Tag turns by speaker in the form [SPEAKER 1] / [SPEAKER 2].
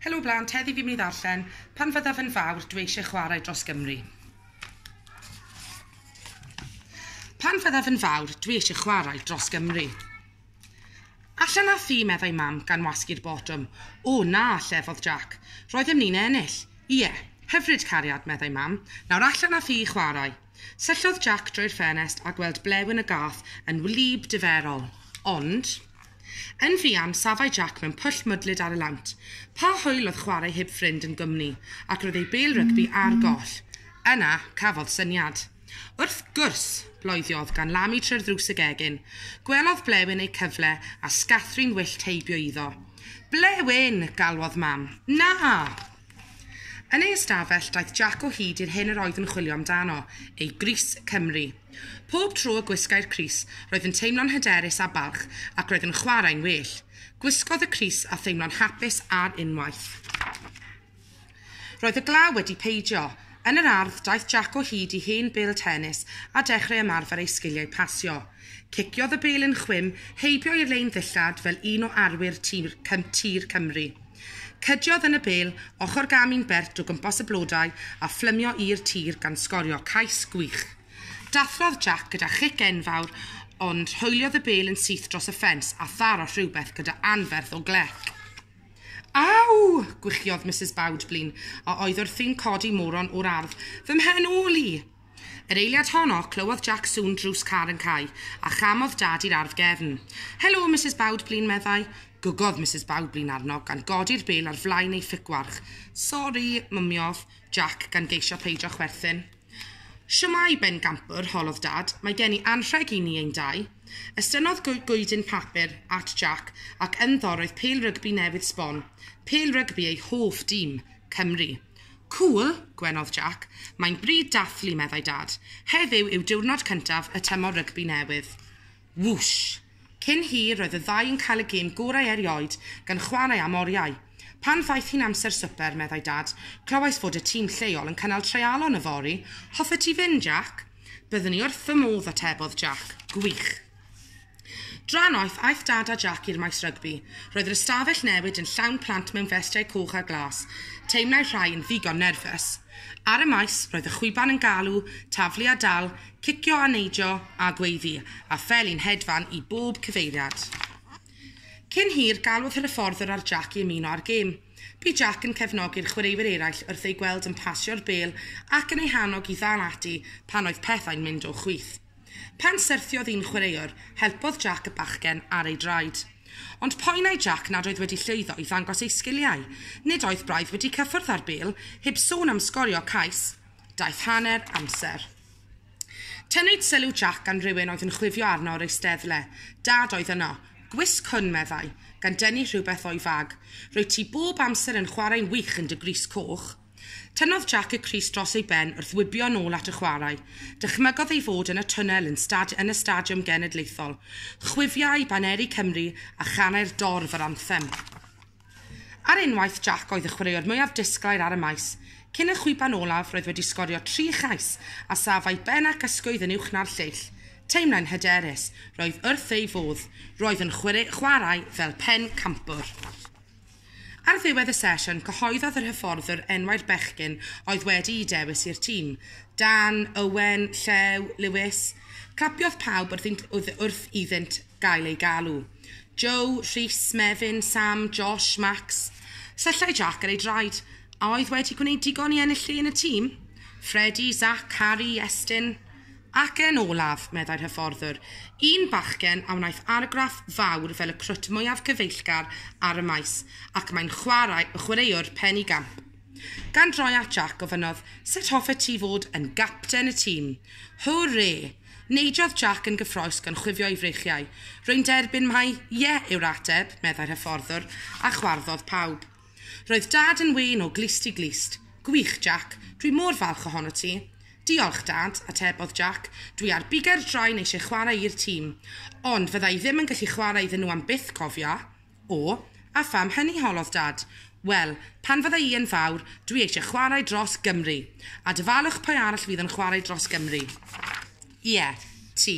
[SPEAKER 1] Helo blant, heddi fi'n mynd i ddarllen Pan fyddaf yn fawr dwi eisiau chwarae dros Gymru. Pan fyddaf yn fawr dwi eisiau chwarae dros Gymru. Allan a thi, meddai mam gan wasgu'r botwm. O na, llefodd Jack. Roedd ymni'n ennill. Ie, hyfryd cariad, meddai mam. Nawr allan a thi i chwarae. Syllodd Jack drwy'r ffenest a gweld blewyn y gath yn wlyb diferol. Ond yn fuan, safai Jack mewn pwll mwdlyd ar y lawnt. Pa hwyl oedd chwarae heb ffrind yn gwmni, ac roedd ei bêl rygbi ar goll. Yna, cafodd syniad. Wrth gwrs, bloediodd gan lamu trwy'r ddrws y gegin. Gwelodd blewyn ei cyfle a sgathrin wyllt heibio iddo. Blewyn, galwodd mam. Na! Yn ei ystafell, daeth Jack o hyd i'r hyn yr oedd yn chwilio amdano, ei Grys Cymru. Pob tro y gwisgai'r Crys, roedd yn teimlo'n hyderus a balch ac roedd yn chwarae'n well. Gwisgodd y Crys a theimlo'n hapus ar unwaith. Roedd y glaw wedi peidio. Yn yr ardd, daeth Jack o hyd i hen bêl tennis a dechrau ymarfer ei sgiliau pasio. Ciciodd y bêl yn chwym, heibio i'r lein ddillad fel un o arwyr tir Cymru. Cydiodd yn y bêl, ochr gamu'n bert o gwmpas y blodau a fflymio i'r tir gan sgorio cais gwych. Dathrodd Jack gyda chic enfawr, ond hwyliodd y bêl yn syth dros y ffens a tharo rhywbeth gyda anferth o glec. Aw! Gwychiodd Mrs Bowdblin, a oedd wrthi'n codi moron o'r ardd. Fy mhen ôl i! Yr eiliad honno, clywodd Jack sŵn drws car yn cae, a chamodd dad i'r ardd gefn. Helo, Mrs Bowdblin, meddai. Gwgodd Mrs Bowdblin arno gan godi'r bêl ar flaen ei ffigwarch. Sori, mymiodd Jack gan geisio peidio chwerthin. Siwmai, Ben Gampwr, holodd dad, mae gen I anrheg I ni ein dau. Estynodd gwydyn papur at Jack ac ynddo roedd pêl rygbi newydd sbon. Pêl rygbi ei hoff dîm, Cymru. Cool, gwenodd Jack. Mae'n bryd dathlu, meddai dad. Heddiw yw diwrnod cyntaf y tymor rygbi newydd. Wwsh! Cyn hir roedd y ddau yn cael y gêm gorau erioed gan chwarae am oriau. Pan ddaeth hi'n amser swper, meddai dad, clywais fod y tîm lleol yn cynnal treialon y fori. Hoffe ti fynd, Jack? Byddwn ni wrth fy modd, atebodd Jack. Gwych. Dranoeth aeth dad a Jack i'r maes rygbi. Roedd yr ystafell newid yn llawn plant mewn festiau coch a glas. Teimlai rhai yn ddigon nerfus. Ar y maes, roedd y chwiban yn galw, taflu a dal, cicio a neidio a gweiddi, a ffeli'n hedfan I bob cyfeiriad. Cyn hir, galwodd yr hyfforddwr ar Jack I ymuno ar gêm. Bu Jack yn cefnogi'r chwaraewyr eraill wrth ei gweld yn pasio'r bêl ac yn ei hannog I ddal ati pan oedd pethau'n mynd o chwith. Pan syrthiodd un chwaraewr, helpodd Jack y bachgen ar ei draed. Ond poenau Jack nad oedd wedi llwyddo I ddangos ei sgiliau. Nid oedd braidd wedi cyffwrdd ar bêl, heb sôn am sgorio cais. Daeth hanner amser. Tynwyd sylw Jack gan rhywun oedd yn chwifio arno o'r eisteddle. Dad oedd yno. Gwisg hwn, meddai, gan dynnu rhywbeth o'i fag. Roedd ti bob amser yn chwarae'n wych yn dy Grys coch. Tynnodd Jack y Crys dros ei ben wrth wybio nôl at y chwarae. Dychmygodd ei fod yn y twnnel yn y stadiwm genedlaethol. Chwifiau Baneri Cymru a chanau'r dorf yr anthem. Ar unwaith Jack oedd y chwaraewr mwyaf disglair ar y maes. Cyn y chwiban olaf roedd wedi sgorio 3 chais a safai ben ac ysgwydd yn uwch na'r lleill. Teimlai'n hyderus, roedd wrth ei fodd, roedd yn chwarae fel pen campwr. Ar ddiwedd y sesiwn, cyhoeddodd yr hyfforddwr enwau'r bechgyn oedd wedi I dewis i'r tîm. Dan, Owen, Llew, Lewis. Clapiodd pawb wrth iddynt gael ei galw. Joe, Rhys, Mefin, Sam, Josh, Max. Syllai Jack ar ei draed, a oedd wedi gwneud digon I ennill lle yn y tîm. Freddie, Zach, Harry, Estyn. Ac yn olaf, meddai'r hyfforddwr, un bachgen a wnaeth argraff fawr fel y crwt mwyaf cyfeillgar ar y maes, ac mae'n chwaraewr pen I gamp. Gan droi at Jack ofynodd, sut hoffe ti fod yn gapten y tîm? Hwrê! Neidiodd Jack yn gyffroes gan chwifio ei freichiau. Rwy'n derbyn mai yw'r ateb, meddai'r hyfforddwr, a chwarddodd pawb. Roedd dad yn wen o glist I glist. Gwych, Jack, dwi mor falch ohono ti. Diolch, dad, atebodd Jack. Dwi ar biga'r draen eisiau chwarae i'r tîm, ond fyddai ddim yn gallu chwarae iddyn nhw am byth cofia. O, a pham hynny, holodd dad. Wel, pan fyddai I yn fawr, dwi eisiau chwarae dros Gymru. A dyfalwch pwy arall fydd yn chwarae dros Gymru. Ie, ti.